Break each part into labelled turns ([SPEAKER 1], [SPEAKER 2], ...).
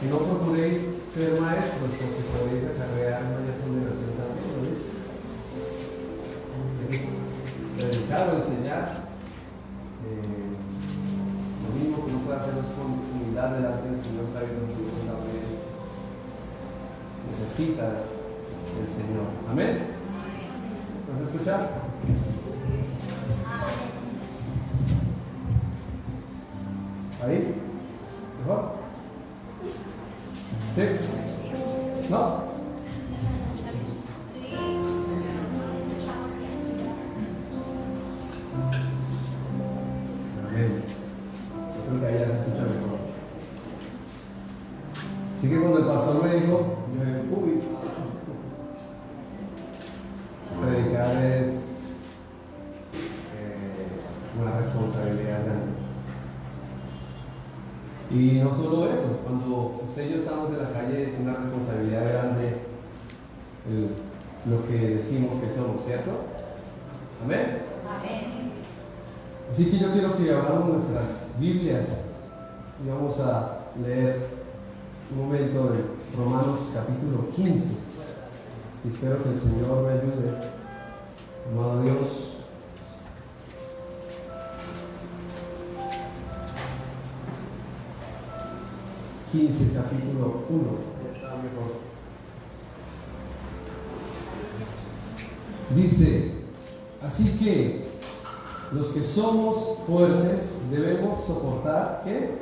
[SPEAKER 1] que no procuréis ser maestros, porque podéis acarrear mayor condenación también, ¿lo dice? Predicar o enseñar, lo mismo que uno puede hacer es con humildad delante del Señor, sabiendo que uno también necesita del Señor. Amén. ¿Vas a escuchar? ¿Ahí? ¿Mejor? ¿Sí? ¿No? Amén. Yo creo que ahí ya se escucha mejor. Así que cuando el pastor me dijo, yo dije, uy, predicar es una responsabilidad grande. Y no solo eso, cuando usted y yo estamos en la calle es una responsabilidad grande lo que decimos que somos, ¿cierto? Amén.
[SPEAKER 2] Amén.
[SPEAKER 1] Así que yo quiero que abramos nuestras Biblias y vamos a leer un momento de Romanos capítulo 15. Y espero que el Señor me ayude. Amado Dios, capítulo 1. Ya está mejor. Dice, así que los que somos fuertes debemos soportar ¿qué?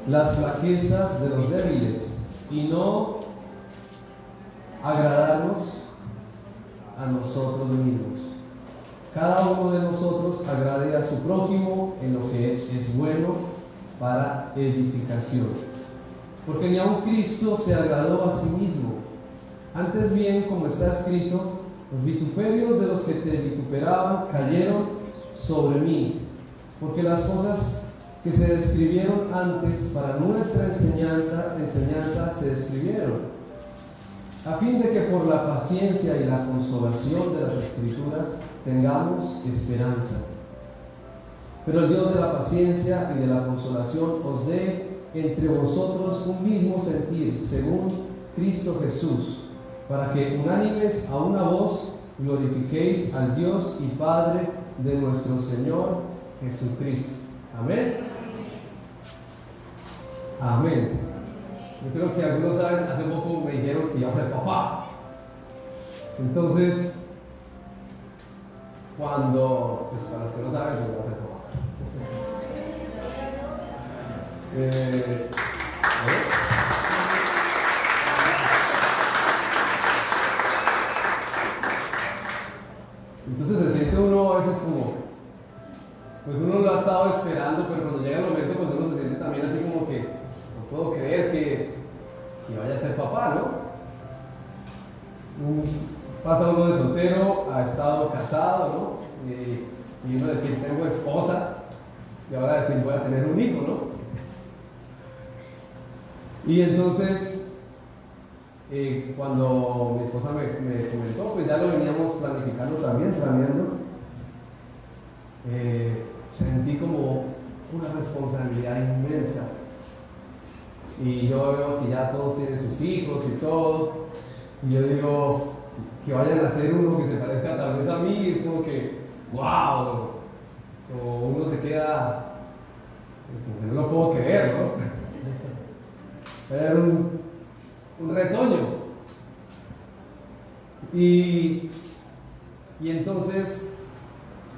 [SPEAKER 1] Las flaquezas de los débiles y no agradarnos a nosotros mismos. Cada uno de nosotros agrade a su prójimo en lo que es bueno para edificación. Porque ni aun Cristo se agradó a sí mismo. Antes bien, como está escrito, los vituperios de los que te vituperaban cayeron sobre mí, porque las cosas que se describieron antes para nuestra enseñanza se describieron, a fin de que por la paciencia y la consolación de las Escrituras tengamos esperanza. Pero el Dios de la paciencia y de la consolación os dé entre vosotros un mismo sentir, según Cristo Jesús, para que unánimes a una voz glorifiquéis al Dios y Padre de nuestro Señor Jesucristo. Amén. Amén. Yo creo que algunos saben, hace poco me dijeron que iba a ser papá. Entonces, cuando, pues para los que no saben, yo voy a ser papá. Entonces se siente uno a veces como, pues uno lo ha estado esperando, pero cuando llega el momento, pues uno se siente también así como que no puedo creer que vaya a ser papá, ¿no? Pasa uno de soltero, ha estado casado, ¿no? Y uno decir, tengo esposa, y ahora decir, voy a tener un hijo, ¿no? Y entonces, cuando mi esposa me comentó, pues ya lo veníamos planificando también, planeando, sentí como una responsabilidad inmensa. Y yo veo que ya todos tienen sus hijos y todo, y yo digo, que vayan a ser uno que se parezca tal vez a mí, es como que, wow, como uno se queda, como que no lo puedo creer, ¿no? Era un retoño. Y entonces,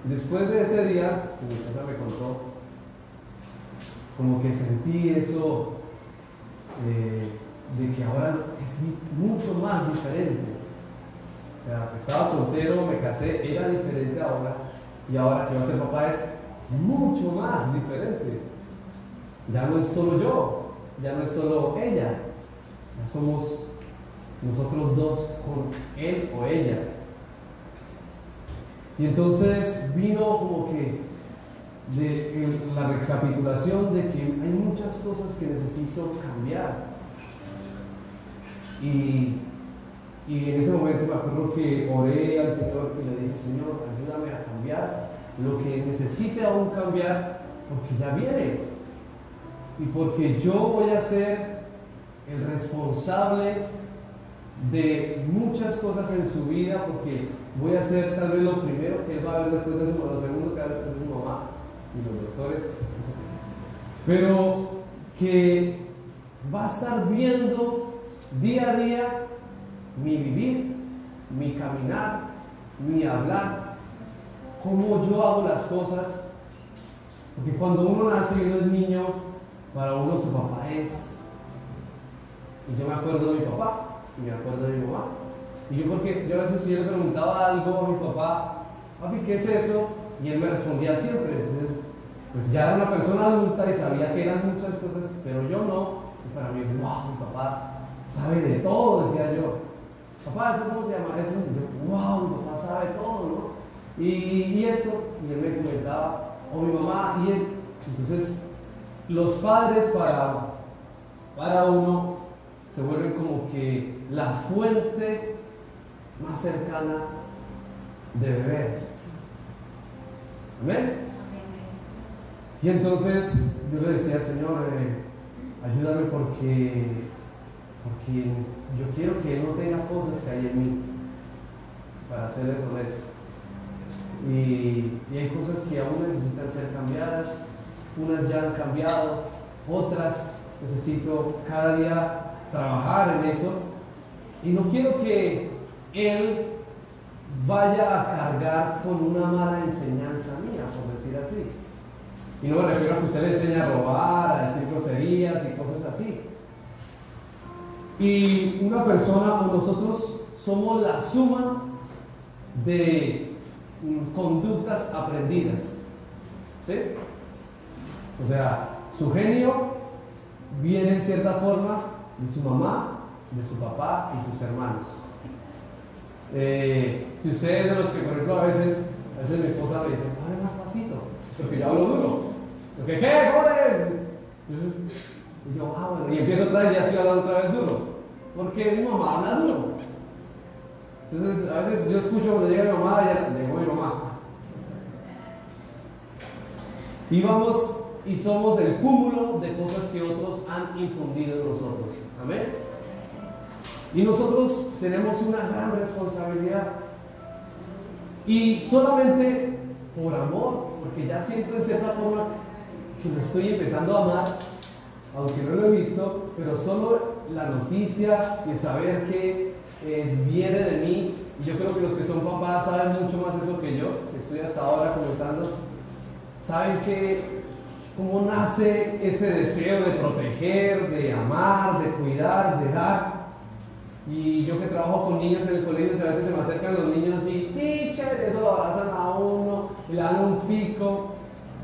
[SPEAKER 1] después de ese día, que mi esposa me contó, como que sentí eso de que ahora es mucho más diferente. O sea, estaba soltero, me casé, era diferente ahora, y ahora que voy a ser papá es mucho más diferente. Ya no es solo yo, ya no es solo ella, ya somos nosotros dos con él o ella. Y entonces vino como que la recapitulación de que hay muchas cosas que necesito cambiar. Y en ese momento me acuerdo que oré al Señor y le dije, Señor, ayúdame a cambiar lo que necesite aún cambiar, porque ya viene. y porque yo voy a ser el responsable de muchas cosas en su vida, porque voy a ser tal vez lo primero que él va a ver después de su mamá, lo segundo que va a ver después de su mamá y los doctores, pero que va a estar viendo día a día mi vivir, mi caminar, mi hablar, cómo yo hago las cosas, porque cuando uno nace y uno es niño, para uno su papá es, y yo me acuerdo de mi papá, y me acuerdo de mi mamá, y yo a veces yo le preguntaba algo a mi papá, papi, ¿qué es eso? Y él me respondía siempre. Entonces pues ya era una persona adulta y sabía que eran muchas cosas, pero yo no, y para mí, wow, mi papá sabe de todo, decía yo. Papá, ¿eso cómo se llama? Eso, y yo, wow, mi papá sabe todo, ¿no? Y esto, y él me comentaba, o mi mamá, y él. Entonces los padres para uno se vuelven como que la fuente más cercana de beber. ¿Amén? Y entonces yo le decía, Señor, ayúdame porque yo quiero que Él no tenga cosas que hay en mí, para serles honesto. Y hay cosas que aún necesitan ser cambiadas, unas ya han cambiado, otras necesito cada día trabajar en eso, y no quiero que Él vaya a cargar con una mala enseñanza mía, por decir así. Y no me refiero a que usted le enseñe a robar, a decir groserías y cosas así. Y una persona, o nosotros somos la suma de conductas aprendidas. ¿Sí? O sea, su genio viene en cierta forma de su mamá, de su papá y sus hermanos. Si usted es de los que, por ejemplo, a veces mi esposa me dice, hable más pasito, porque yo hablo duro. ¿Qué? ¡Joder! Entonces, y yo, bueno, y empiezo otra vez y así hablando otra vez duro. Porque mi mamá habla duro. Entonces, a veces yo escucho cuando llega mi mamá, ya llegó mi mamá. Y vamos y somos el cúmulo de cosas que otros han infundido en nosotros. Amén. Y nosotros tenemos una gran responsabilidad. Y solamente por amor, porque ya siento en cierta forma que lo estoy empezando a amar, aunque no lo he visto, pero solo la noticia de saber que viene de mí, y yo creo que los que son papás saben mucho más eso que yo, que estoy hasta ahora comenzando, saben que cómo nace ese deseo de proteger, de amar, de cuidar, de dar. Y yo que trabajo con niños en el colegio, a veces se me acercan los niños y teacher, eso lo abrazan a uno y le dan un pico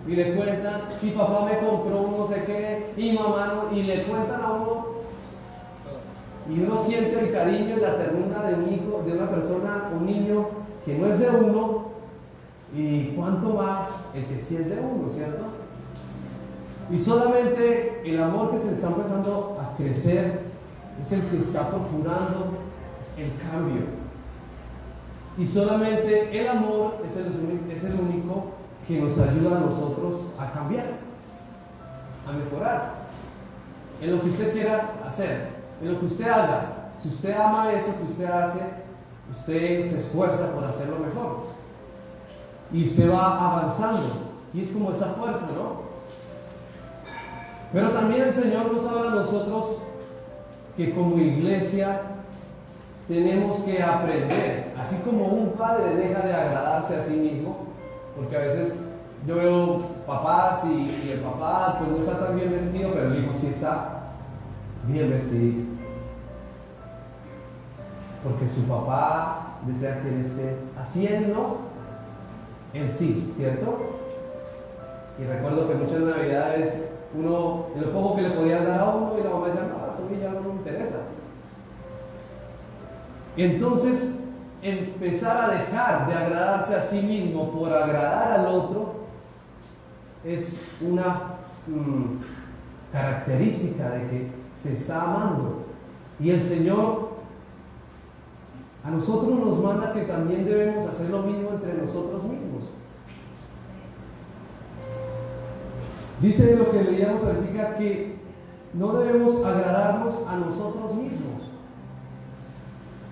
[SPEAKER 1] y le cuentan, mi papá me compró un no sé qué, y mamá no, y le cuentan a uno, y uno siente el cariño y la ternura de un hijo, de una persona, un niño que no es de uno, y cuánto más el que sí es de uno, ¿cierto? Y solamente el amor que se está empezando a crecer es el que está procurando el cambio. Y solamente el amor es el único que nos ayuda a nosotros a cambiar, a mejorar en lo que usted quiera hacer, en lo que usted haga. Si usted ama eso que usted hace, usted se esfuerza por hacerlo mejor y usted va avanzando, y es como esa fuerza, ¿no? Pero también el Señor nos habla a nosotros que como iglesia tenemos que aprender, así como un padre deja de agradarse a sí mismo, porque a veces yo veo papás y el papá pues no está tan bien vestido, pero el hijo sí está bien vestido, porque su papá desea que él esté haciendo en sí, ¿cierto? Y recuerdo que muchas navidades uno, en lo poco que le podían dar a uno, y la mamá decía, no, eso a mí ya no me interesa. Entonces, empezar a dejar de agradarse a sí mismo por agradar al otro es una característica de que se está amando. Y el Señor a nosotros nos manda que también debemos hacer lo mismo entre nosotros mismos. Dice lo que leíamos ahorita, que no debemos agradarnos a nosotros mismos.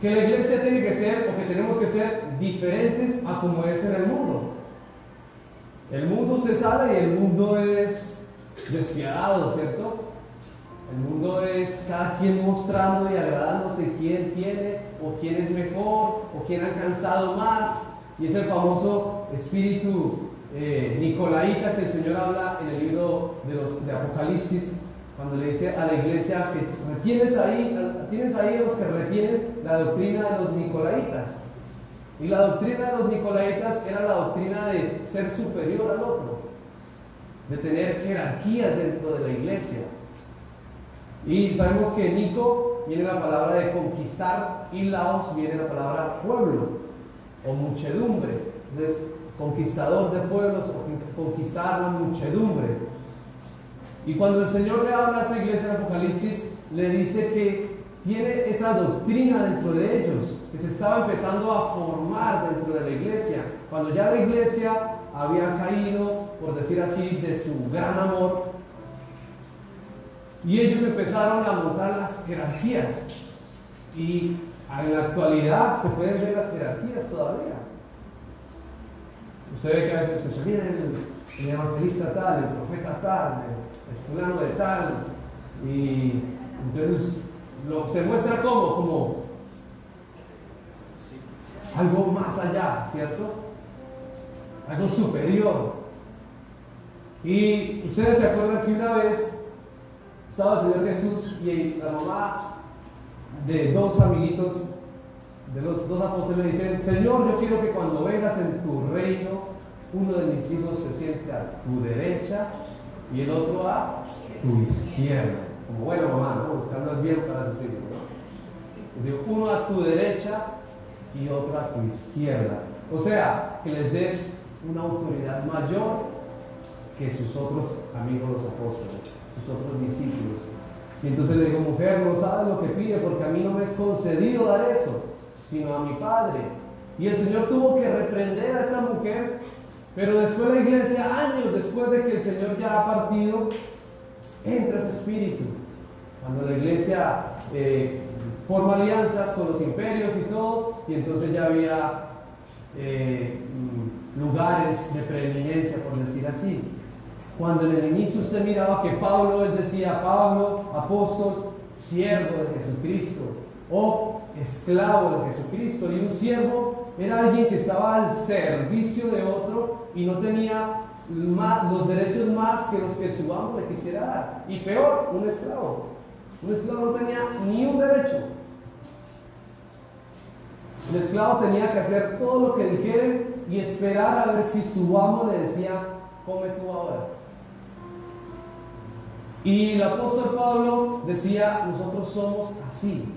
[SPEAKER 1] Que la iglesia tiene que ser, o que tenemos que ser diferentes a como es en el mundo. El mundo se sale y el mundo es despiadado, ¿cierto? El mundo es cada quien mostrando y agradándose quién tiene, o quién es mejor, o quién ha alcanzado más. Y es el famoso espíritu nicolaíta que el Señor habla en el libro de Apocalipsis, cuando le dice a la iglesia que tienes ahí a los que retienen la doctrina de los nicolaitas. Y la doctrina de los nicolaitas era la doctrina de ser superior al otro, de tener jerarquías dentro de la iglesia. Y sabemos que Nico viene la palabra de conquistar y Laos viene la palabra pueblo o muchedumbre. Entonces, conquistador de pueblos o conquistar la muchedumbre. Y cuando el Señor le habla a esa iglesia en Apocalipsis, le dice que tiene esa doctrina dentro de ellos, que se estaba empezando a formar dentro de la iglesia. Cuando ya la iglesia había caído, por decir así, de su gran amor, y ellos empezaron a montar las jerarquías. Y en la actualidad se pueden ver las jerarquías todavía. Usted ve que a veces escucha, miren, el evangelista tal, el profeta tal, el fulano de tal, y entonces se muestra como algo más allá, ¿cierto? Algo superior. Y ustedes se acuerdan que una vez estaba el Señor Jesús y la mamá de dos amiguitos, de los dos apóstoles, le dicen: Señor, yo quiero que cuando vengas en tu reino, uno de mis hijos se siente a tu derecha y el otro a tu izquierda. Como bueno, mamá, ¿no? Buscando el bien para sus hijos, ¿no? Digo, uno a tu derecha y otro a tu izquierda. O sea, que les des una autoridad mayor que sus otros amigos los apóstoles, sus otros discípulos. Y entonces le digo: mujer, no sabes lo que pide, porque a mí no me es concedido dar eso, sino a mi Padre. Y el Señor tuvo que reprender a esta mujer, pero después la iglesia, años después de que el Señor ya ha partido, entra ese espíritu. Cuando la iglesia forma alianzas con los imperios y todo, y entonces ya había lugares de preeminencia, por decir así. Cuando en el inicio usted miraba que Pablo, él decía: Pablo, apóstol, siervo de Jesucristo, o esclavo de Jesucristo. Y un siervo era alguien que estaba al servicio de otro y no tenía los derechos más que los que su amo le quisiera dar. Y peor, un esclavo. Un esclavo no tenía ni un derecho. El esclavo tenía que hacer todo lo que dijera y esperar a ver si su amo le decía: come tú ahora. Y el apóstol Pablo decía: nosotros somos así.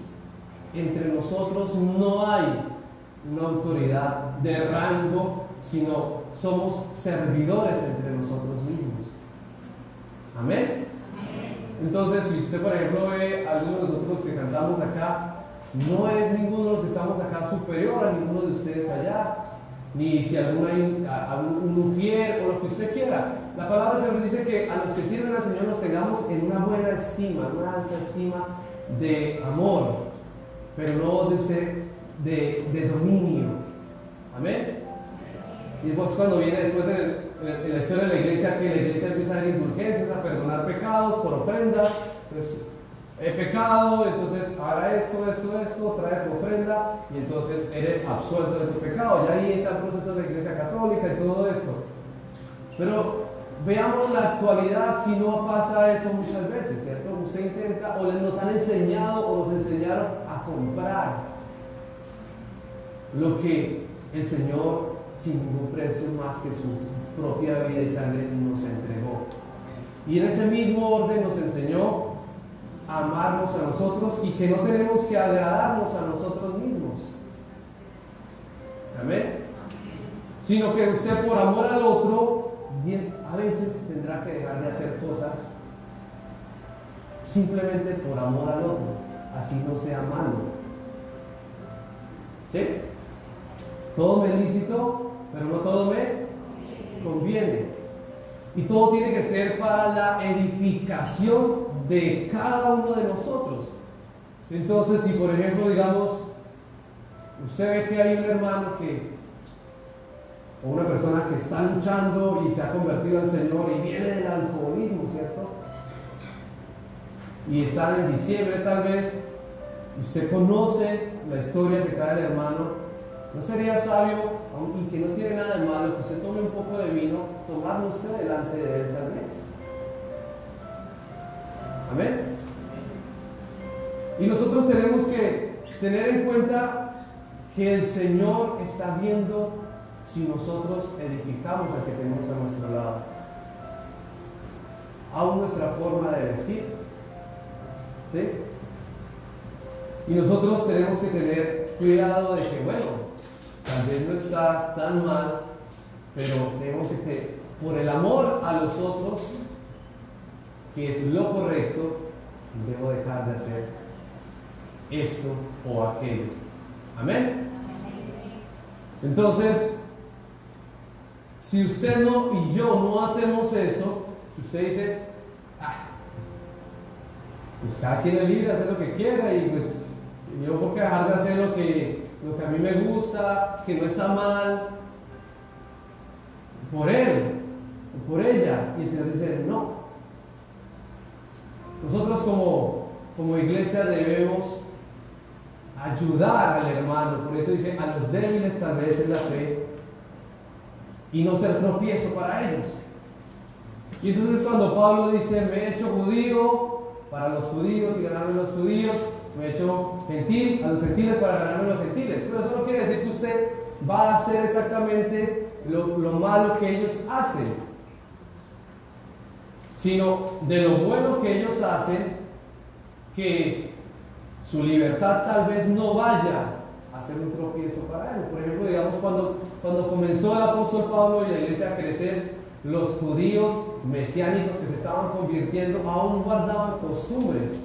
[SPEAKER 1] Entre nosotros no hay una autoridad de rango, sino somos servidores entre nosotros mismos. Amén. Entonces, si usted, por ejemplo, ve a algunos de nosotros que cantamos acá, no es ninguno de los que estamos acá superior a ninguno de ustedes allá, ni si alguno hay un mujer o lo que usted quiera. La palabra del Señor dice que a los que sirven al Señor los tengamos en una buena estima, una alta estima de amor, pero no de usted de dominio. Amén. Y después, cuando viene después en la historia de la iglesia, que la iglesia empieza a dar indulgencias, a perdonar pecados por ofrendas, pues he pecado, entonces haga esto, trae tu ofrenda y entonces eres absuelto de tu pecado. Ya ahí está el proceso de la iglesia católica y todo esto. Pero veamos la actualidad, si no pasa eso muchas veces, ¿cierto? Usted intenta, o nos han enseñado o nos enseñaron a comprar lo que el Señor, sin ningún precio más que su propia vida y sangre, nos entregó. Y en ese mismo orden nos enseñó a amarnos a nosotros y que no tenemos que agradarnos a nosotros mismos. Amén. Sino que usted, por amor al otro, a veces tendrá que dejar de hacer cosas simplemente por amor al otro, así no sea malo. ¿Sí? Todo me es lícito, pero no todo me conviene. Y todo tiene que ser para la edificación de cada uno de nosotros. Entonces, si por ejemplo, digamos, usted ve que hay un hermano o una persona que está luchando y se ha convertido al Señor y viene del alcoholismo, ¿cierto? Y está en diciembre tal vez, usted conoce la historia que trae el hermano. ¿No sería sabio, y que no tiene nada de malo, que usted tome un poco de vino, tomarlo usted delante de él tal vez? Amén. Y nosotros tenemos que tener en cuenta que el Señor está viendo si nosotros edificamos al que tenemos a nuestro lado. Aún nuestra forma de vestir. ¿Sí? Y nosotros tenemos que tener cuidado de que, bueno, tal vez no está tan mal, pero tengo que, por el amor a los otros, que es lo correcto, debo dejar de hacer esto o aquello. Amén. Entonces, si usted y yo no hacemos eso, usted dice, pues cada quien es libre de hacer lo que quiera, y pues yo por qué dejar de hacer lo que a mí me gusta, que no está mal, por él o por ella. Y el Señor dice, no. Nosotros como iglesia debemos ayudar al hermano. Por eso dice, a los débiles tal vez en la fe, y no ser tropiezo para ellos. Y entonces cuando Pablo dice, me he hecho judío para los judíos y ganarme los judíos, me he hecho gentil a los gentiles para ganarme los gentiles. Pero eso no quiere decir que usted va a hacer exactamente lo malo que ellos hacen, sino de lo bueno que ellos hacen, que su libertad tal vez no vaya a ser un tropiezo para él. Por ejemplo, digamos, cuando comenzó el apóstol Pablo y la iglesia a crecer, los judíos mesiánicos que se estaban convirtiendo aún guardaban costumbres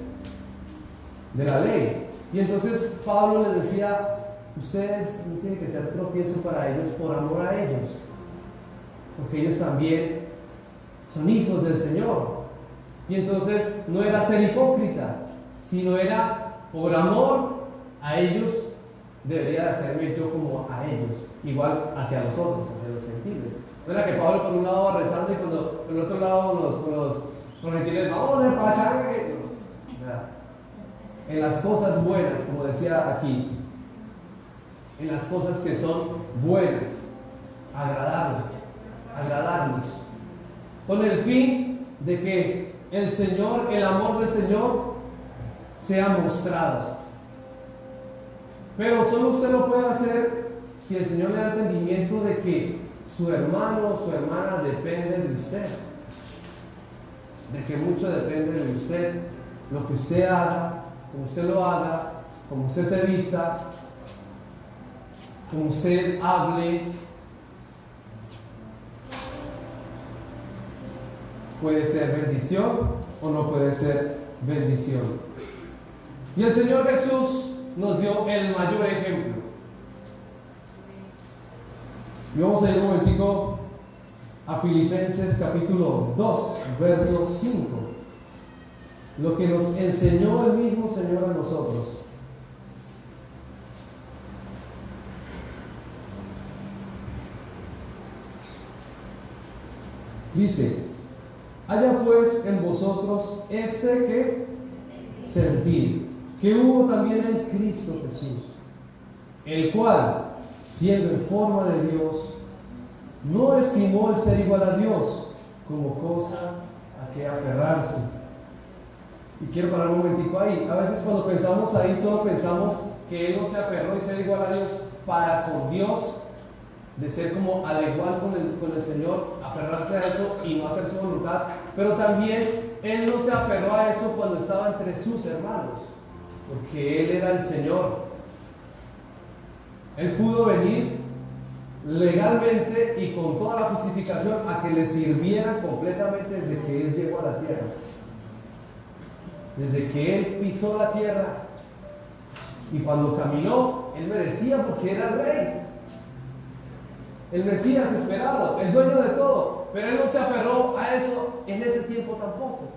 [SPEAKER 1] de la ley. Y entonces Pablo les decía, ustedes no tienen que ser tropiezo para ellos por amor a ellos, porque ellos también son hijos del Señor. Y entonces no era ser hipócrita, sino era por amor a ellos, debería de hacerme yo como a ellos, igual hacia los otros, hacia los gentiles. No era que Pablo por un lado va rezando y cuando por el otro lado los gentiles, vamos a pachar. En las cosas buenas, como decía aquí, en las cosas que son buenas, agradarnos, con el fin de que el amor del Señor sea mostrado. Pero solo usted lo puede hacer si el Señor le da entendimiento de que su hermano o su hermana depende de usted, de que mucho depende de usted, lo que usted haga, como usted lo haga, como usted se vista, como usted hable, puede ser bendición o no puede ser bendición. Y el Señor Jesús nos dio el mayor ejemplo. Y vamos a ir un momentico a Filipenses capítulo 2, verso 5. Lo que nos enseñó el mismo Señor a nosotros. Dice, haya pues en vosotros que sentir, que hubo también en Cristo Jesús, el cual, siendo en forma de Dios, no estimó el ser igual a Dios como cosa a que aferrarse. Y quiero parar un momentico ahí. A veces cuando pensamos ahí, solo pensamos que Él no se aferró y ser igual a Dios para con Dios, de ser como al igual con el Señor, aferrarse a eso y no hacer su voluntad. Pero también Él no se aferró a eso cuando estaba entre sus hermanos, porque Él era el Señor. Él pudo venir legalmente y con toda la justificación a que le sirvieran completamente desde que Él llegó a la tierra. Desde que Él pisó la tierra y cuando caminó, Él merecía porque era el Rey, el Mesías esperado, el dueño de todo. pero él no se aferró a eso en ese tiempo tampoco,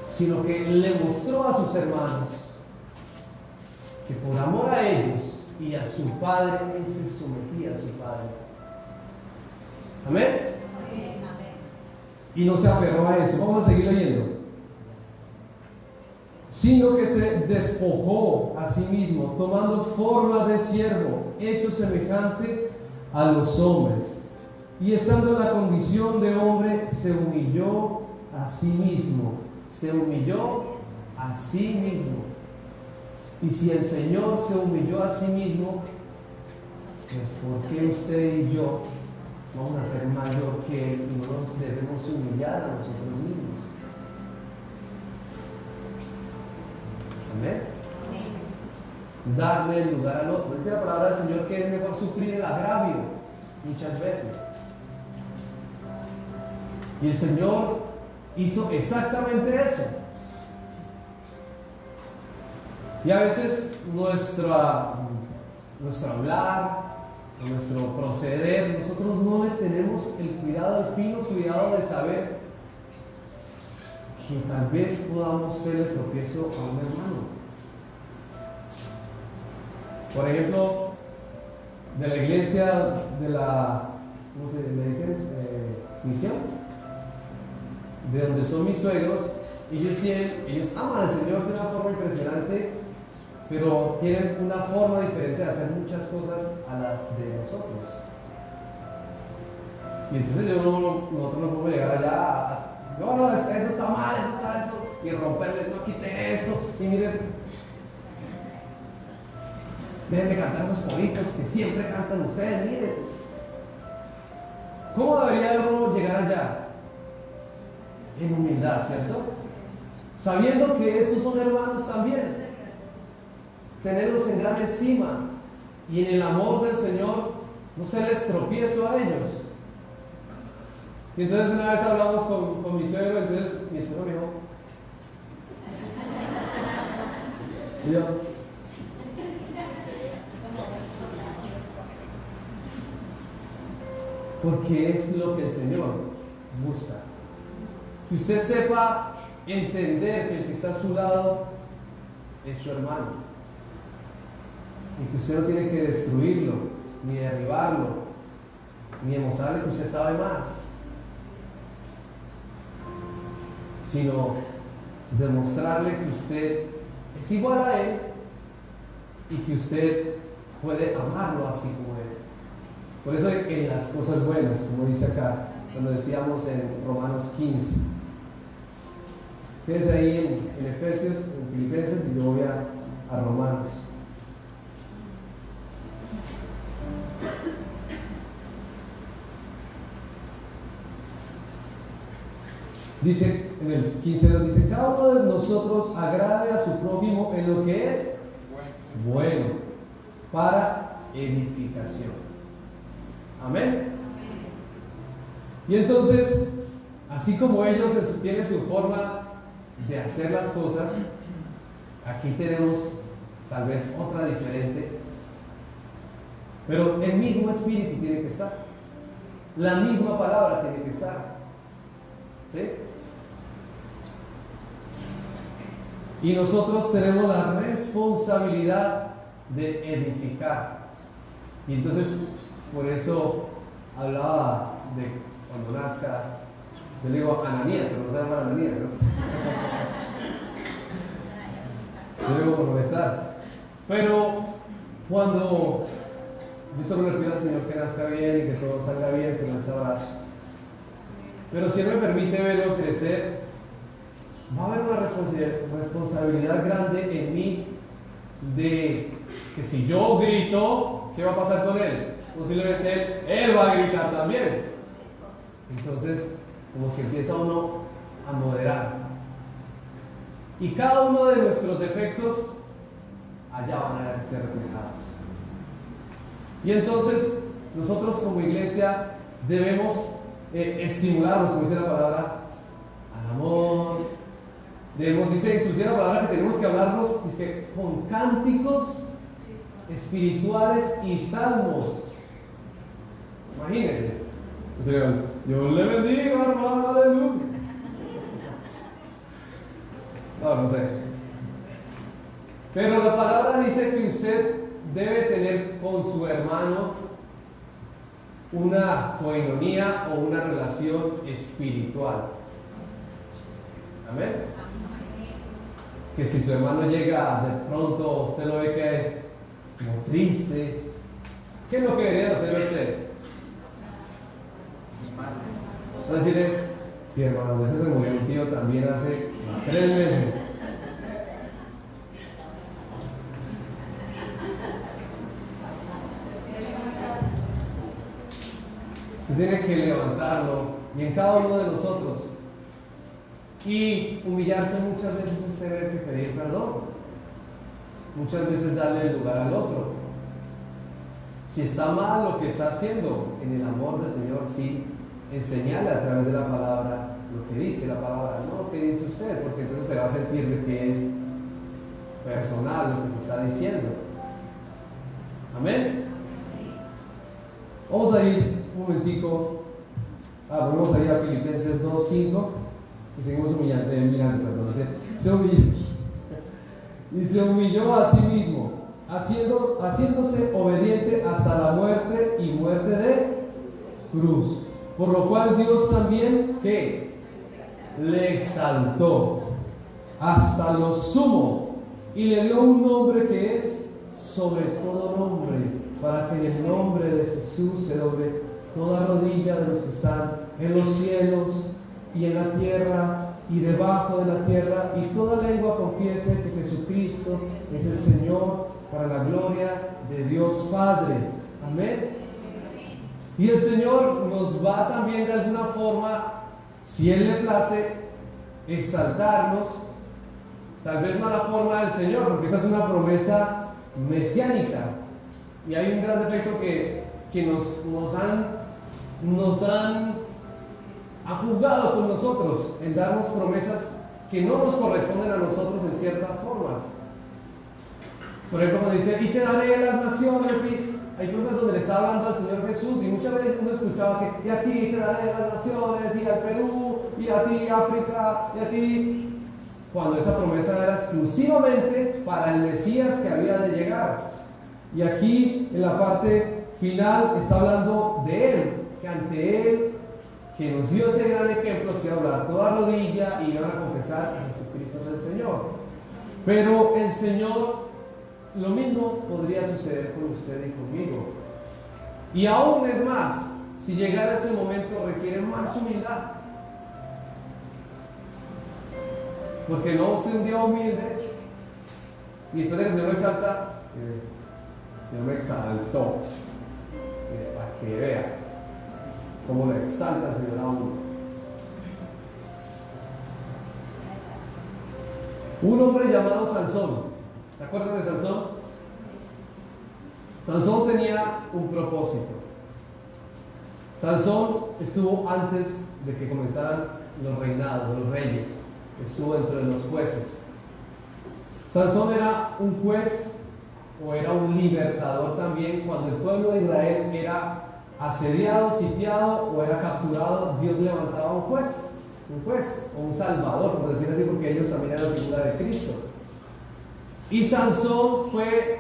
[SPEAKER 1] sino que le mostró a sus hermanos que por amor a ellos y a su padre, él se sometía a su padre. ¿Amén? Y no se aferró a eso. Vamos a seguir leyendo. Sino que se despojó a sí mismo, tomando forma de siervo, hecho semejante a los hombres. Y estando en la condición de hombre, se humilló a sí mismo. Se humilló a sí mismo. Y si el Señor se humilló a sí mismo, pues ¿por qué usted y yo vamos a ser mayor que Él y no nos debemos humillar a nosotros mismos? Amén. Darle el lugar al otro. Dice la palabra del Señor que es mejor sufrir el agravio muchas veces. Y el Señor hizo exactamente eso. Y a veces nuestro hablar, nuestro proceder, nosotros no le tenemos el cuidado, el fino cuidado de saber que tal vez podamos ser el tropiezo a un hermano. Por ejemplo, de la iglesia de la, ¿cómo se le dice? Misión, de donde son mis suegros, ellos aman al Señor de una forma impresionante, pero tienen una forma diferente de hacer muchas cosas a las de nosotros. Y entonces nosotros no podemos llegar allá no, eso está mal, eso está eso, y romperle, no quite esto, y mire, dejen de cantar esos coritos que siempre cantan ustedes, miren. ¿Cómo debería uno llegar allá? En humildad, ¿cierto? Sabiendo que esos son hermanos también, tenerlos en gran estima y en el amor del Señor, no se les tropiezo a ellos. Y entonces una vez hablamos con mi suegro, entonces mi esposa me dijo, y yo, porque es lo que el Señor busca. Que usted sepa entender que el que está a su lado es su hermano. Y que usted no tiene que destruirlo, ni derribarlo, ni demostrarle que usted sabe más, sino demostrarle que usted es igual a Él y que usted puede amarlo así como es. Por eso en las cosas buenas, como dice acá, cuando decíamos en Romanos 15. Ustedes ahí en Efesios, en Filipenses, y yo voy a Romanos. Dice, en el 15 nos dice, cada uno de nosotros agrade a su prójimo en lo que es bueno para edificación. Amén. Y entonces, así como ellos tienen su forma de hacer las cosas, aquí tenemos tal vez otra diferente, pero el mismo espíritu tiene que estar, la misma palabra tiene que estar, ¿sí? Y nosotros tenemos la responsabilidad de edificar. Y entonces, por eso hablaba de cuando nazca, yo le digo Ananías, pero no se llama Ananías, ¿no? Yo le digo por molestar. Pero cuando yo solo le pido al Señor que nazca bien y que todo salga bien, que no se abra. Pero si Él me permite verlo crecer, va a haber una responsabilidad grande en mí de que si yo grito, ¿qué va a pasar con él? Posiblemente él va a gritar también. Entonces, como que empieza uno a moderar. Y cada uno de nuestros defectos allá van a ser reflejados. Y entonces, nosotros como iglesia debemos estimularnos, como dice la palabra, al amor. Dice inclusive la palabra que tenemos que hablarnos dice, con cánticos espirituales y salmos. Imagínense, O sea, Dios le bendiga, hermano, aleluya. No sé. Pero la palabra dice que usted debe tener con su hermano una koinonía o una relación espiritual. Amén. Que si su hermano llega de pronto, usted lo ve que como triste, ¿qué es lo que debería hacer usted? Decirle, sí, hermano, ese se murió un tío también hace 3 meses. Se tiene que levantarlo, y en cada uno de nosotros. Y humillarse muchas veces es tener que pedir perdón. Muchas veces darle el lugar al otro. Si está mal lo que está haciendo, en el amor del Señor, sí, enseñarle a través de la palabra lo que dice la palabra, no lo que dice usted, porque entonces se va a sentir de que es personal lo que se está diciendo. Amén. Vamos a ir un momentico, vamos a ir a Filipenses 2:5 y seguimos mirando, perdón. Se humilló a sí mismo, haciéndose obediente hasta la muerte y muerte de cruz. Por lo cual Dios también, ¿qué? Le exaltó hasta lo sumo y le dio un nombre que es sobre todo nombre, para que en el nombre de Jesús se doble toda rodilla de los que están en los cielos y en la tierra y debajo de la tierra, y toda lengua confiese que Jesucristo es el Señor, para la gloria de Dios Padre. Amén. Y el Señor nos va también de alguna forma, si Él le place, exaltarnos, tal vez no a la forma del Señor, porque esa es una promesa mesiánica, y hay un gran defecto que nos han jugado con nosotros en darnos promesas que no nos corresponden a nosotros en ciertas formas. Por ejemplo, cuando dice, y te daré las naciones, y hay promesas donde le está hablando al Señor Jesús, y muchas veces uno escuchaba que, y a ti te daré las naciones, y al Perú, y a ti África, y a ti, cuando esa promesa era exclusivamente para el Mesías que había de llegar. Y aquí, en la parte final, está hablando de Él, que ante Él, que nos dio ese gran ejemplo, se iba a hablar toda rodilla y iban a confesar que Jesucristo es el Señor. Pero el Señor, lo mismo podría suceder con usted y conmigo. Y aún es más, si llegara ese momento requiere más humildad. Porque no usted un día humilde y después de que el Señor lo exalta, el Señor me exaltó, para que vea cómo le exalta el Señor a uno. Un hombre llamado Sansón, ¿se acuerdan de Sansón? Sansón tenía un propósito. Sansón estuvo antes de que comenzaran los reinados, los reyes, estuvo entre los jueces. Sansón era un juez o era un libertador también. Cuando el pueblo de Israel era asediado, sitiado o era capturado, Dios levantaba un juez o un salvador, por decir así, porque ellos también eran la figura de Cristo. Y Sansón fue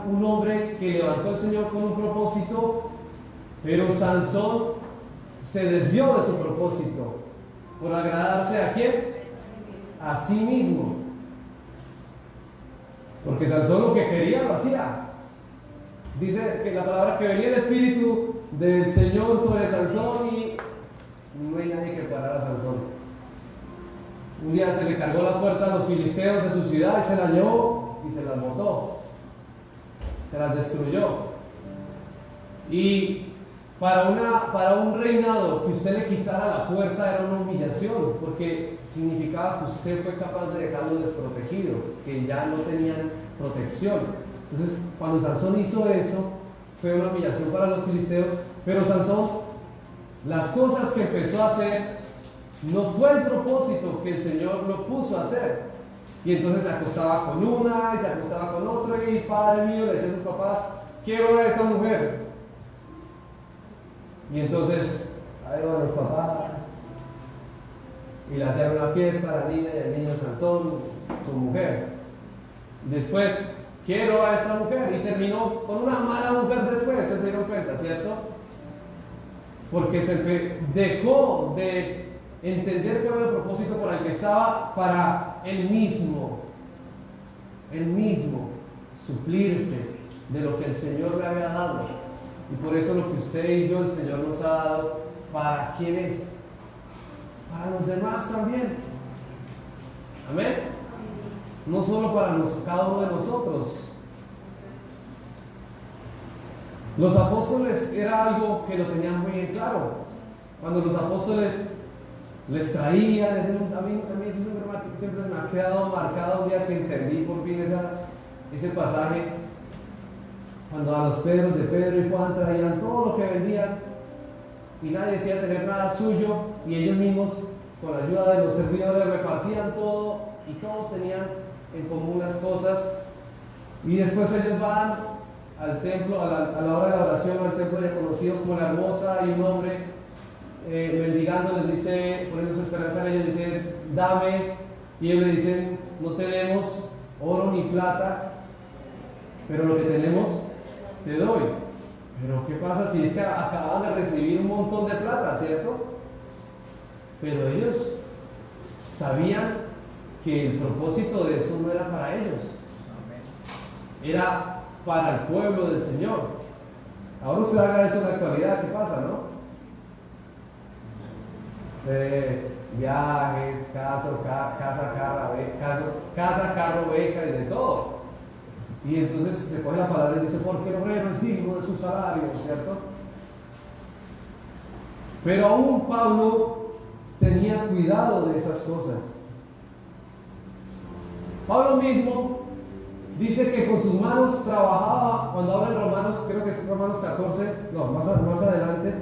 [SPEAKER 1] un hombre que levantó el Señor con un propósito, pero Sansón se desvió de su propósito por agradarse ¿a quién? A sí mismo. Porque Sansón lo que quería lo hacía. Dice que la palabra que venía el Espíritu del Señor sobre Sansón y no hay nadie que parara a Sansón. Un día se le cargó la puerta a los filisteos de su ciudad y se la llevó y se las botó, se las destruyó. Y para un reinado que usted le quitara la puerta era una humillación, porque significaba que usted fue capaz de dejarlo desprotegido, que ya no tenían protección. Entonces, cuando Sansón hizo eso, fue una humillación para los filisteos, pero Sansón, las cosas que empezó a hacer, no fue el propósito que el Señor lo puso a hacer. Y entonces se acostaba con una y se acostaba con otro, y padre mío, le decía a sus papás, quiero a esa mujer. Y entonces ahí van los papás. Y le hacían una fiesta a la niña y al niño Sansón, su mujer. Después, quiero a esta mujer, y terminó con una mala mujer después, se dieron cuenta, ¿cierto? Porque se dejó de entender cuál era el propósito por el que estaba para él mismo, suplirse de lo que el Señor le había dado. Y por eso lo que usted y yo, el Señor nos ha dado, ¿para quién es? Para los demás también. Amén. No solo para cada uno de nosotros. Los apóstoles era algo que lo tenían muy en claro. Cuando los apóstoles les traían, a mí eso siempre me ha quedado marcado un día que entendí por fin ese pasaje. Cuando a los Pedros de Pedro y Juan traían todo lo que vendían y nadie decía tener nada suyo, y ellos mismos con la ayuda de los servidores repartían todo y todos tenían en común las cosas. Y después ellos van al templo, a la hora de la oración, al templo ya conocido como la Hermosa, y un hombre mendigando les dice, poniendo su esperanza en ellos, dice, dame, y ellos le dicen, no tenemos oro ni plata, pero lo que tenemos te doy. Pero ¿qué pasa si es que acaban de recibir un montón de plata, ¿cierto? Pero ellos sabían que el propósito de eso no era para ellos, era para el pueblo del Señor. Ahora usted haga eso en la actualidad, ¿qué pasa, no? Viajes, casa, carro, beca y de todo. Y entonces se coge la palabra y dice, porque el obrero es digno de su salario, ¿cierto? Pero aún Pablo tenía cuidado de esas cosas. Pablo mismo dice que con sus manos trabajaba, cuando habla en Romanos, creo que es Romanos 14, no, más adelante,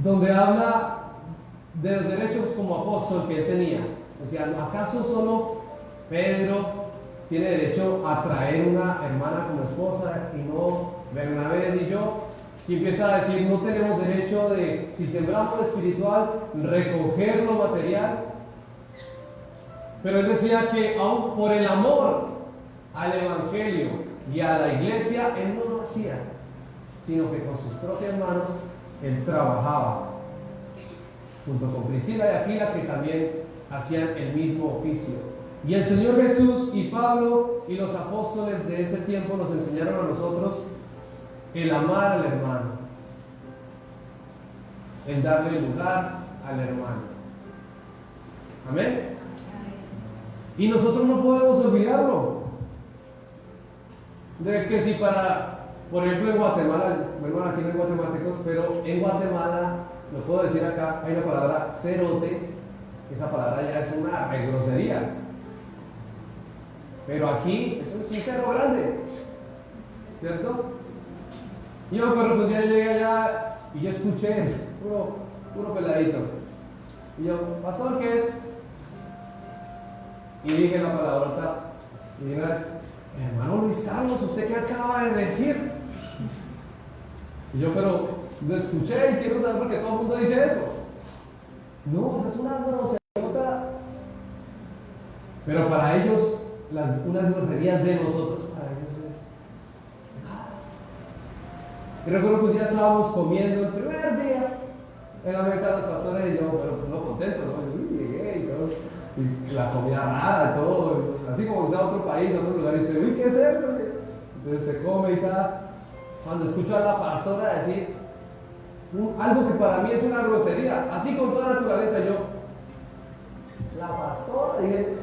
[SPEAKER 1] donde habla de los derechos como apóstol que él tenía. Decía, ¿acaso solo Pedro tiene derecho a traer una hermana como esposa y no Bernabé ni yo? Y empieza a decir, no tenemos derecho de, si sembramos lo espiritual, recoger lo material. Pero él decía que aún por el amor al Evangelio y a la iglesia, él no lo hacía, sino que con sus propias manos él trabajaba, junto con Priscila y Aquila, que también hacían el mismo oficio. Y el Señor Jesús y Pablo y los apóstoles de ese tiempo nos enseñaron a nosotros el amar al hermano, el darle lugar al hermano. Amén. Y nosotros no podemos olvidarlo. De que si por ejemplo en Guatemala, bueno, aquí no hay guatemaltecos, pero en Guatemala, lo puedo decir acá, hay una palabra cerote, esa palabra ya es una grosería. Pero aquí, eso es un cerro grande, ¿cierto? Y yo me acuerdo que un día yo llegué allá y yo escuché eso, puro peladito. Y yo, pastor, ¿qué es? Y dije la palabrota, y una vez, hermano Luis Carlos, ¿usted qué acaba de decir? Y yo, pero lo escuché y quiero saber por qué todo el mundo dice eso. No, esa es una grosería. Pero para ellos, unas groserías de nosotros, para ellos es nada. Y recuerdo que un día estábamos comiendo el primer día en la mesa de los pastores y yo, pero no contento, ¿no? Llegué y todo. Y la comida rara y todo, así como sea otro país, otro lugar, y dice, uy, ¿qué es esto? Entonces se come y tal. Cuando escucho a la pastora decir algo que para mí es una grosería, así con toda naturaleza, yo, la pastora, dije,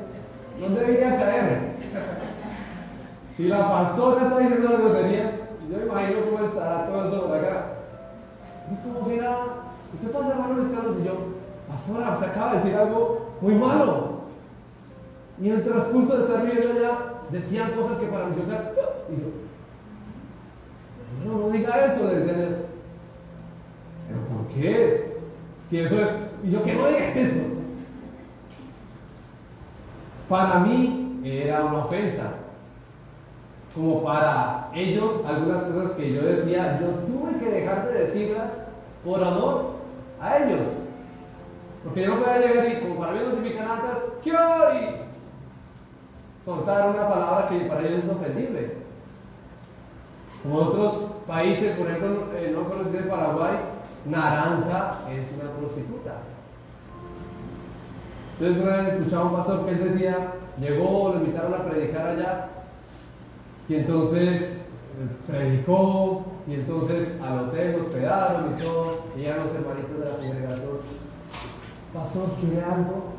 [SPEAKER 1] ¿dónde vine a caer? Si la pastora está diciendo las groserías, yo me imagino cómo estará todo esto por acá. Y como si nada, ¿y qué pasa, hermano Luis Carlos? Y yo, pastora, usted acaba de decir algo muy malo. Y en el transcurso de estar viviendo allá, decían cosas que para mí yo, y yo, no diga eso, le decían él. ¿Pero por qué? Si eso es, y yo, que no diga eso. Para mí era una ofensa. Como para ellos, algunas cosas que yo decía, yo tuve que dejar de decirlas por amor a ellos. Porque yo no puedo llegar y, como para mí no significan antes, ¿qué hay? Soltar una palabra que para ellos es ofendible. Como otros países, por ejemplo, no conocí en Paraguay, naranja es una prostituta. Entonces una vez escuchaba a un pastor que él decía, llegó, lo invitaron a predicar allá, y entonces predicó, y entonces al hotel lo hospedaron y todo, y llegan los hermanitos de la congregación, pastor, ¿quiere algo?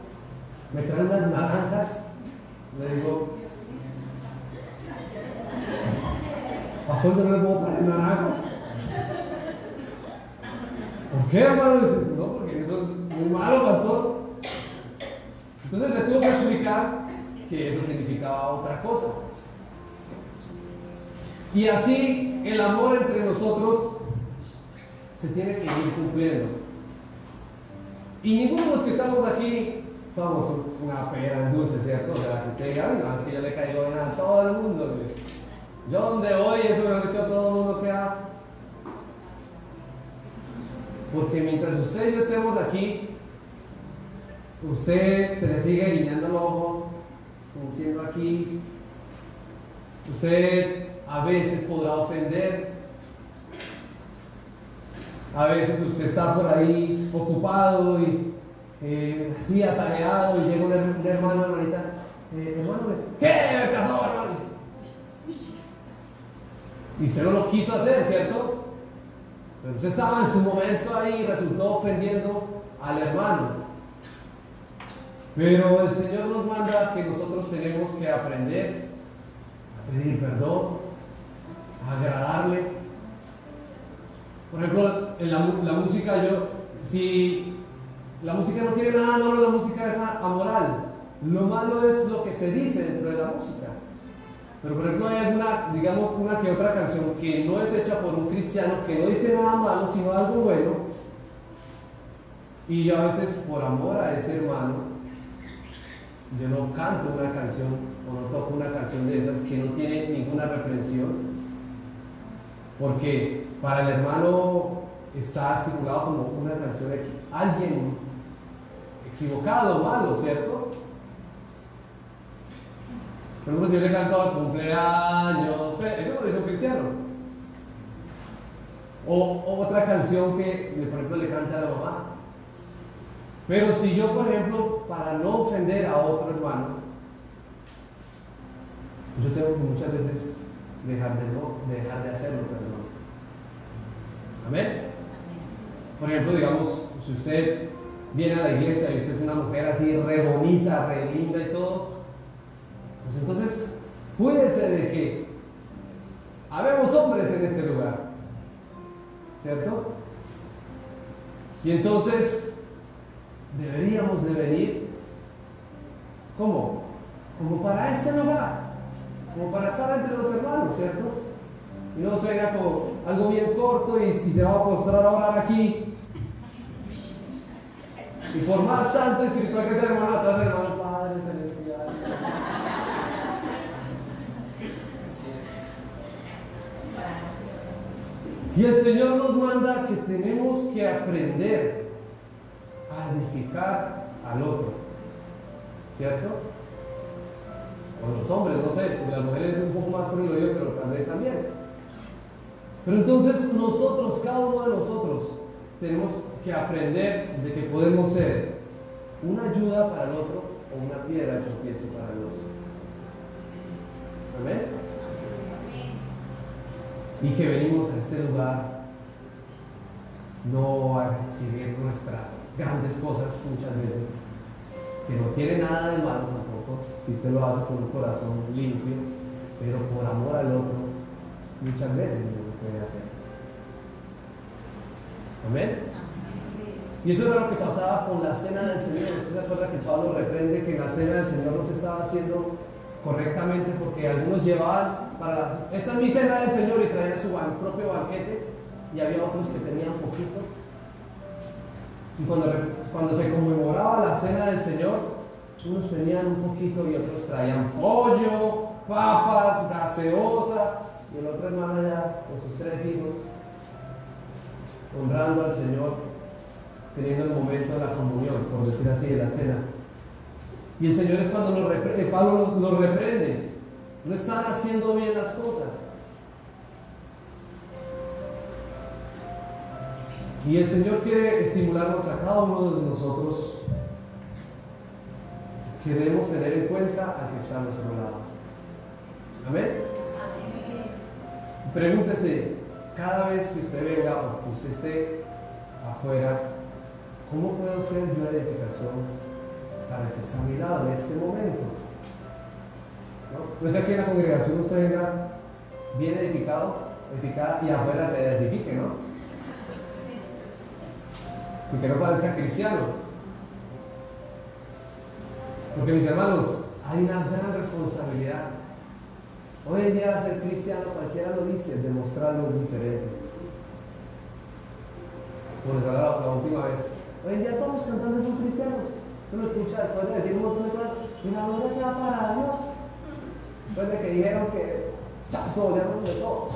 [SPEAKER 1] ¿Me traen unas naranjas? Le digo, pastor, yo no le puedo traer naranjas. ¿Por qué, hermano? No, porque eso es muy malo, pastor. Entonces le tuvo que explicar que eso significaba otra cosa. Y así el amor entre nosotros se tiene que ir cumpliendo. Y ninguno de los que estamos aquí somos una pera en dulce, ¿cierto? O sea, que usted diga, no, es que yo le caigo bien a todo el mundo. Yo donde voy, eso me lo ha dicho todo el mundo que haga. Porque mientras usted y yo estemos aquí, usted se le sigue guiñando el ojo, diciendo aquí, usted a veces podrá ofender, a veces usted está por ahí ocupado y así atareado y llega un hermano, hermanita, hermano, ¿qué me casó, hermano? Y usted no lo quiso hacer, ¿cierto? Pero usted estaba en su momento ahí y resultó ofendiendo al hermano. Pero el Señor nos manda que nosotros tenemos que aprender a pedir perdón, a agradarle. Por ejemplo, en la música, si la música no tiene nada malo, la música es amoral. Lo malo es lo que se dice dentro de la música. Pero por ejemplo hay alguna, digamos, una que otra canción que no es hecha por un cristiano, que no dice nada malo, sino algo bueno. Y yo a veces por amor a ese hermano, yo no canto una canción o no toco una canción de esas que no tiene ninguna reprensión, porque para el hermano está estipulado como una canción de alguien equivocado, malo, ¿cierto? Por ejemplo, si yo le canto al cumpleaños, eso no lo dice un cristiano. O otra canción que, por ejemplo, le canta a la mamá. Pero si yo, por ejemplo, para no ofender a otro hermano, yo tengo que muchas veces dejar de hacerlo, perdón. ¿Amén? Por ejemplo, digamos, si usted viene a la iglesia y usted es una mujer así re bonita, re linda y todo, pues entonces cuídese de que habemos hombres en este lugar, ¿cierto? Y entonces deberíamos de venir, ¿cómo? Como para este lugar, como para estar entre los hermanos, ¿cierto? Y no se venga con algo bien corto y se va a postrar a orar aquí. Y por más santo y espiritual que sea hermano, atrás del hermano Padre Celestial. Y el Señor nos manda que tenemos que aprender a edificar al otro, ¿cierto? O los hombres, no sé, las mujeres es un poco más por el oído, pero tal vez también. Pero entonces nosotros, cada uno de nosotros, tenemos que aprender de que podemos ser una ayuda para el otro o una piedra de tropiezo para el otro. ¿Amén? Y que venimos a este lugar no a recibir nuestras grandes cosas muchas veces, que no tiene nada de malo tampoco, si se lo hace con un corazón limpio, pero por amor al otro, muchas veces no se puede hacer. ¿Amén? Y eso era lo que pasaba con la cena del Señor. ¿Usted se acuerda que Pablo reprende que la cena del Señor no se estaba haciendo correctamente porque algunos llevaban esta es mi cena del Señor y traían su propio banquete y había otros que tenían poquito? Y cuando se conmemoraba la cena del Señor, unos tenían un poquito y otros traían pollo, papas, gaseosa, y el otro hermano allá con sus 3 hijos. honrando al Señor, teniendo el momento de la comunión, por decir así, de la cena. Y el Señor es cuando Pablo los reprende. No están haciendo bien las cosas. Y el Señor quiere estimularnos a cada uno de nosotros que debemos tener en cuenta al que está a nuestro lado. Amén. Pregúntese cada vez que usted venga o que usted esté afuera, ¿cómo puedo ser yo la edificación para el que está a mi lado en este momento? ¿No es que aquí en la congregación usted venga bien edificada y afuera se edifique, ¿no? Y que no parezca cristiano? Porque, mis hermanos, hay una gran responsabilidad. Hoy en día ser cristiano, cualquiera lo dice, demostrarlo es diferente. Por eso la última vez, hoy en día todos los cantantes son cristianos. Tú lo escuchas después de decir un montón de cosas, y la gloria se va para Dios. Después de que dijeron que chazo, ya no de todo.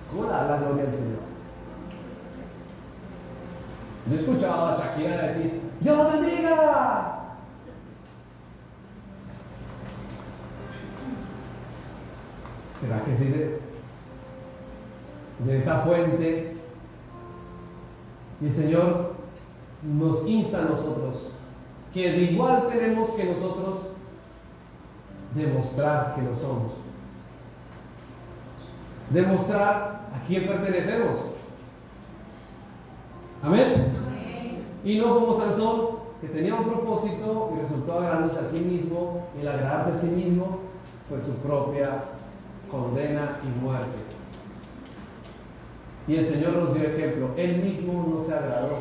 [SPEAKER 1] ¿Cómo la gloria del Señor? Yo escuchaba a Shakira decir, ¡Dios la bendiga! ¿Será que sí de esa fuente? Y el Señor nos insta a nosotros que de igual tenemos que nosotros demostrar que lo somos. Demostrar a quién pertenecemos. Amén. Y no como Sansón, que tenía un propósito y resultó agradándose a sí mismo, y el agradarse a sí mismo fue su propia condena y muerte. Y el Señor nos dio ejemplo. Él mismo no se agradó,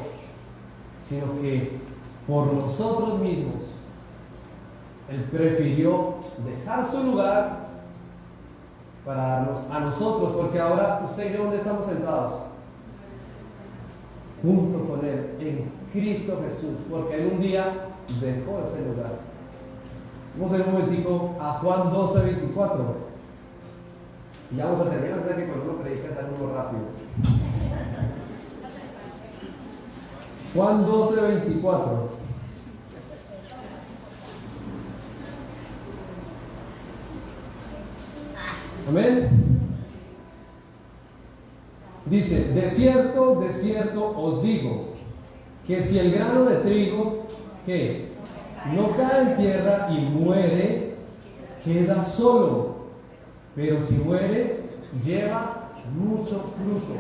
[SPEAKER 1] sino que por nosotros mismos Él prefirió dejar su lugar para darnos a nosotros, porque ahora usted y yo, ¿dónde estamos sentados? Junto con Él, en Cristo Jesús, porque Él un día dejó ese lugar. Vamos a ir un momentico a Juan 12:24. Y ya vamos a terminar, o sea que cuando uno predica es algo rápido. Juan 12:24. Amén. Dice, de cierto os digo, que si el grano de trigo, que no cae en tierra y muere, queda solo, pero si muere, lleva mucho fruto.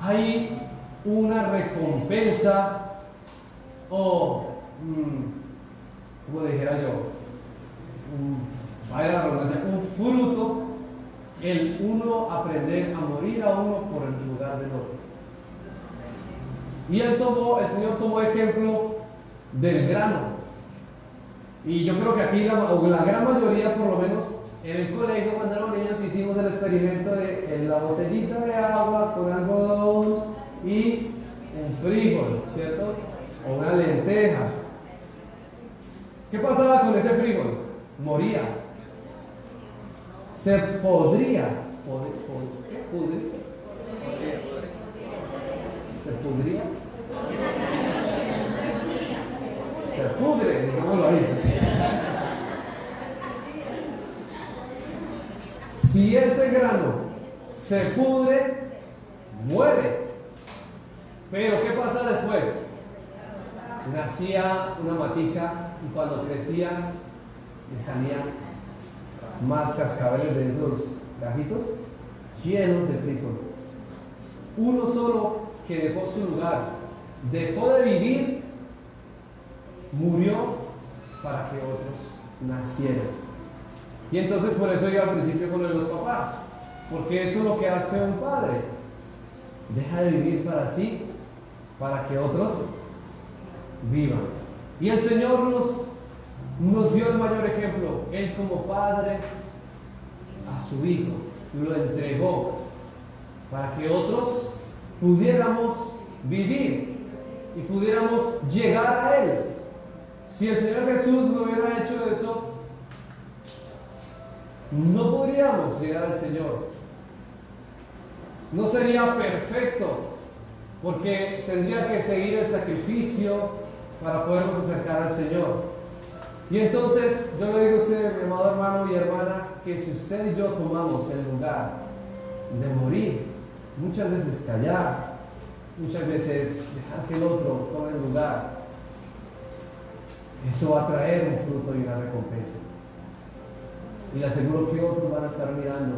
[SPEAKER 1] Hay una recompensa, o, como le dijera yo, vaya la redundancia, un fruto, el uno aprender a morir a uno por el lugar del otro. Y el Señor tomó ejemplo del grano. Y yo creo que aquí la gran mayoría, por lo menos, en el colegio cuando éramos niños hicimos el experimento de la botellita de agua con algodón y un frijol, ¿cierto? O una lenteja. ¿Qué pasaba con ese frijol? Moría. Se podría. ¿Se pudría? Se pudre, digámoslo ahí. Si ese grano se pudre, muere. Pero ¿qué pasa después? Nacía una matica y cuando crecía le salían más cascabeles de esos gajitos llenos de frijol. Uno solo que dejó su lugar, dejó de vivir, murió para que otros nacieran. Y entonces por eso iba al principio con lo de los papás, porque eso es lo que hace un padre. Deja de vivir para sí, para que otros vivan. Y el Señor nos dio el mayor ejemplo. Él como padre a su hijo lo entregó para que otros pudiéramos vivir y pudiéramos llegar a Él. Si el Señor Jesús no hubiera hecho eso, no podríamos llegar al Señor. no sería perfecto, porque tendría que seguir el sacrificio para podernos acercar al Señor. Y entonces yo le digo a usted, mi amado hermano y hermana, que si usted y yo tomamos el lugar de morir, muchas veces callar, muchas veces dejar que el otro tome el lugar, eso va a traer un fruto y una recompensa. Y le aseguro que otros van a estar mirando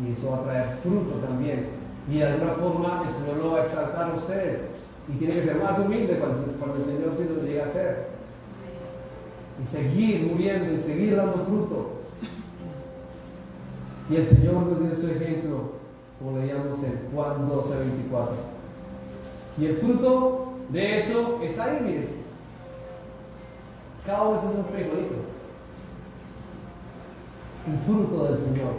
[SPEAKER 1] y eso va a traer fruto también. Y de alguna forma el Señor lo va a exaltar a usted. Y tiene que ser más humilde cuando el Señor sí lo llega a hacer. Y seguir muriendo y seguir dando fruto. Y el Señor nos dio su ejemplo, como leíamos en Juan 12:24. Y el fruto de eso está ahí, mire. Cada uno es un frijolito. El fruto del Señor.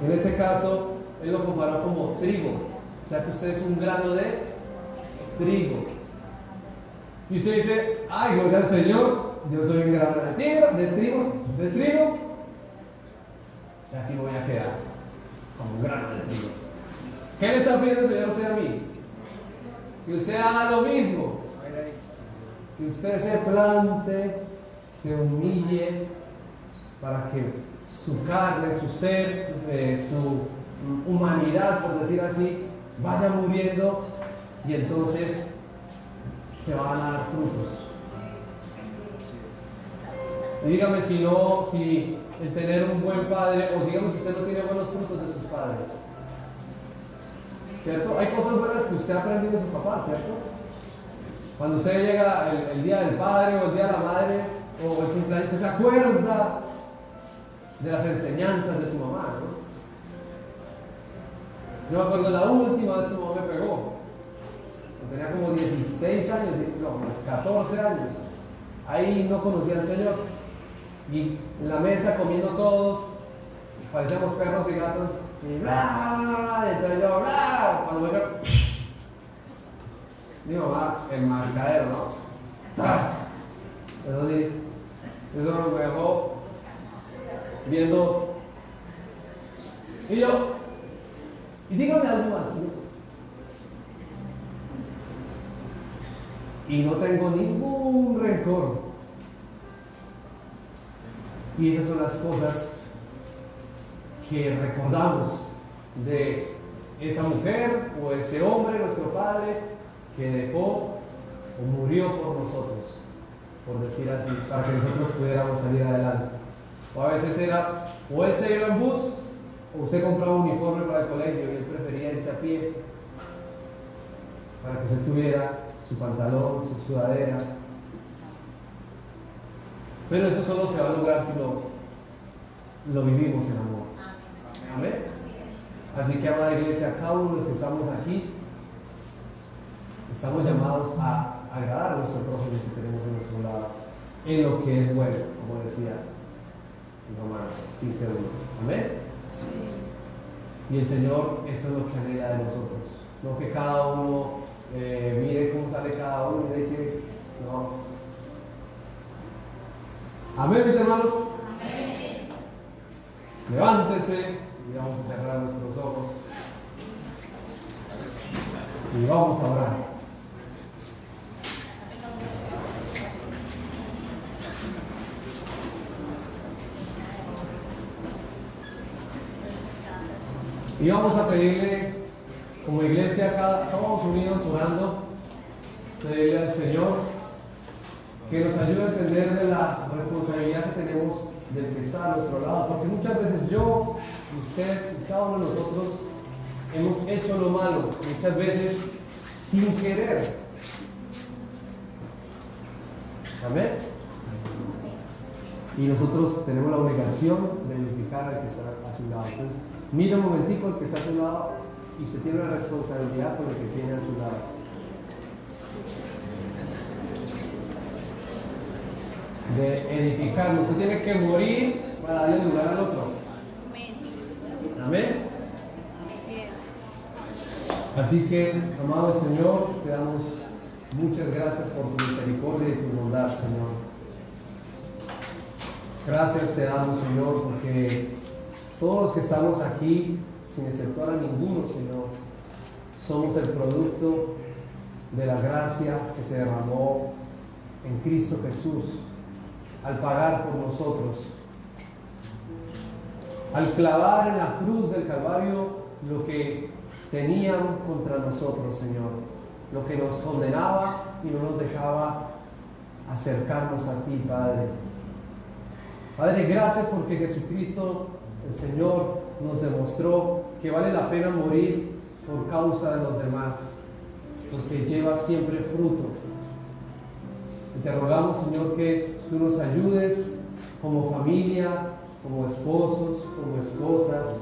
[SPEAKER 1] En ese caso, Él lo comparó como trigo. O sea que usted es un grano de trigo. Y usted dice, ay, gloria al Señor, yo soy un grano de trigo, y así me voy a quedar, como un grano de trigo. ¿Qué le está pidiendo el Señor a usted a mí? Que usted haga lo mismo, que usted se plante, se humille, para que su carne, su ser, su humanidad, por decir así, vaya muriendo, y entonces se van a dar frutos. Y dígame si el tener un buen padre, o digamos si usted no tiene buenos frutos de sus padres, ¿cierto? Hay cosas buenas que usted ha aprendido de su papá, ¿cierto? Cuando usted llega el día del padre o el día de la madre o el cumpleaños, se acuerda de las enseñanzas de su mamá, ¿no? Yo me acuerdo la última vez que mi mamá me pegó. Tenía como 16 años, no, 14 años. Ahí no conocía al Señor. Y en la mesa comiendo todos, parecíamos perros y gatos. Y bla, entonces yo, bla, cuando me mi mamá, el mascadero, ¿no? Eso sí, eso me dejó viendo. Y dígame algo más, ¿no? Y no tengo ningún rencor. Y esas son las cosas que recordamos de esa mujer o ese hombre, nuestro padre, que dejó o murió por nosotros, por decir así, para que nosotros pudiéramos salir adelante. O a veces era, o él se iba en bus, o usted compraba un uniforme para el colegio y él prefería irse a pie, para que usted tuviera su pantalón, su sudadera. Pero eso solo se va a lograr si lo vivimos en amor. Amén. Así que, amada iglesia, cada uno de los que estamos aquí, estamos llamados a agradar a nuestro prójimo que tenemos a nuestro lado, en lo que es bueno, como decía en Romanos 15:1. Amén. Y el Señor, eso es lo que anhela de nosotros. No que cada uno mire cómo sale cada uno y de que no. Amén, mis hermanos. Amén. Levántese y vamos a cerrar nuestros ojos y vamos a orar. Y vamos a pedirle, como iglesia, todos unidos orando, pedirle al Señor que nos ayude a entender de la responsabilidad que tenemos del que está a nuestro lado, porque muchas veces yo, usted y cada uno de nosotros hemos hecho lo malo, muchas veces sin querer. Amén. Y nosotros tenemos la obligación de edificar al que está a su lado. Entonces, mira un momentico al que está a su lado y usted tiene una responsabilidad con el que tiene a su lado. De edificarlo. Usted tiene que morir para darle lugar al otro. Amén. Así que, amado Señor, te damos muchas gracias por tu misericordia y tu bondad, Señor. Gracias te damos, Señor, porque Todos los que estamos aquí, sin exceptuar a ninguno, Señor, somos el producto de la gracia que se derramó en Cristo Jesús al pagar por nosotros, al clavar en la cruz del Calvario lo que tenían contra nosotros, Señor, lo que nos condenaba y no nos dejaba acercarnos a ti, Padre. Padre, gracias porque Jesucristo, el Señor, nos demostró que vale la pena morir por causa de los demás, porque lleva siempre fruto. Y te rogamos, Señor, que tú nos ayudes como familia, como esposos, como esposas,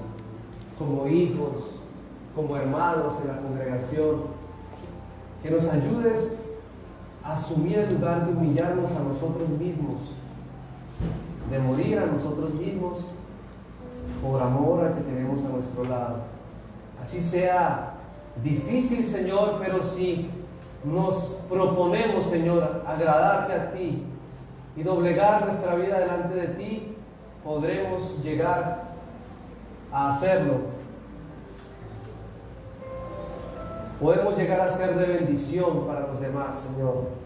[SPEAKER 1] como hijos, como hermanos en la congregación, que nos ayudes a asumir el lugar de humillarnos a nosotros mismos, de morir a nosotros mismos por amor al que tenemos a nuestro lado. Así sea difícil, Señor, pero si nos proponemos, Señor, agradarte a ti y doblegar nuestra vida delante de ti, podremos llegar a hacerlo. Podemos llegar a ser de bendición para los demás, Señor.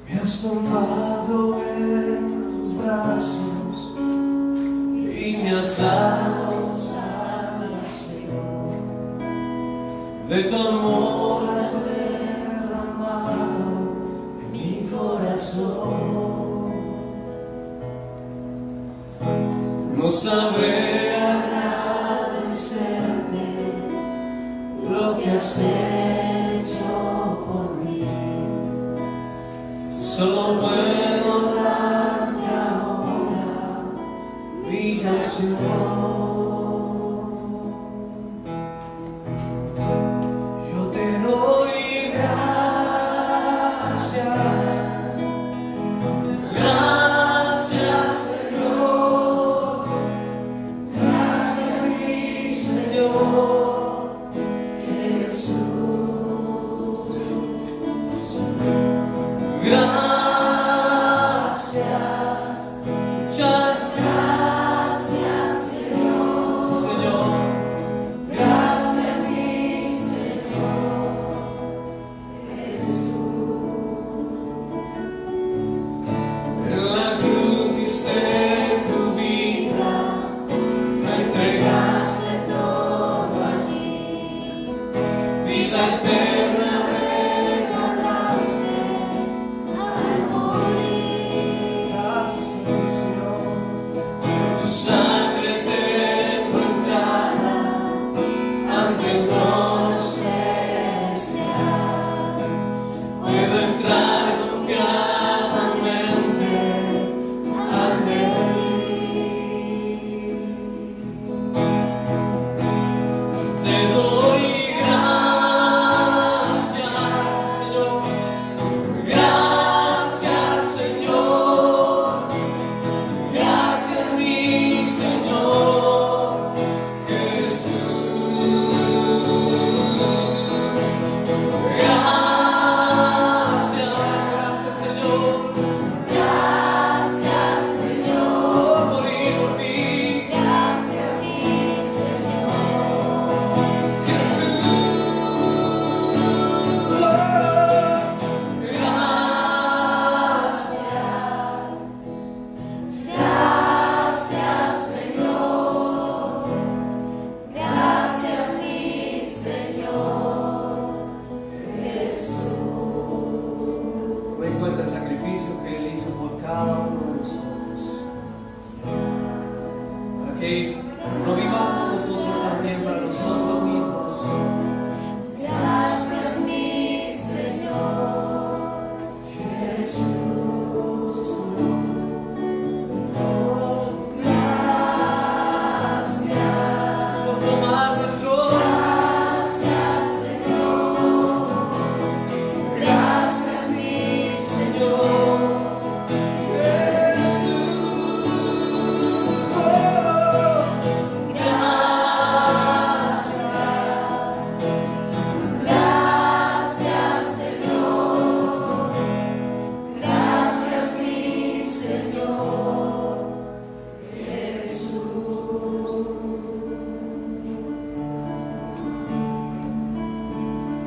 [SPEAKER 2] Me has tomado en tus brazos y me has dado salvación. De tu amor has derramado en mi corazón. No sabré agradecerte lo que has hecho por mí. Solo puedo darte ahora mi canción. Yo te doy gracias, gracias Señor, gracias mi Señor Jesús.
[SPEAKER 1] Que no vivamos nosotros también para nosotros mismos,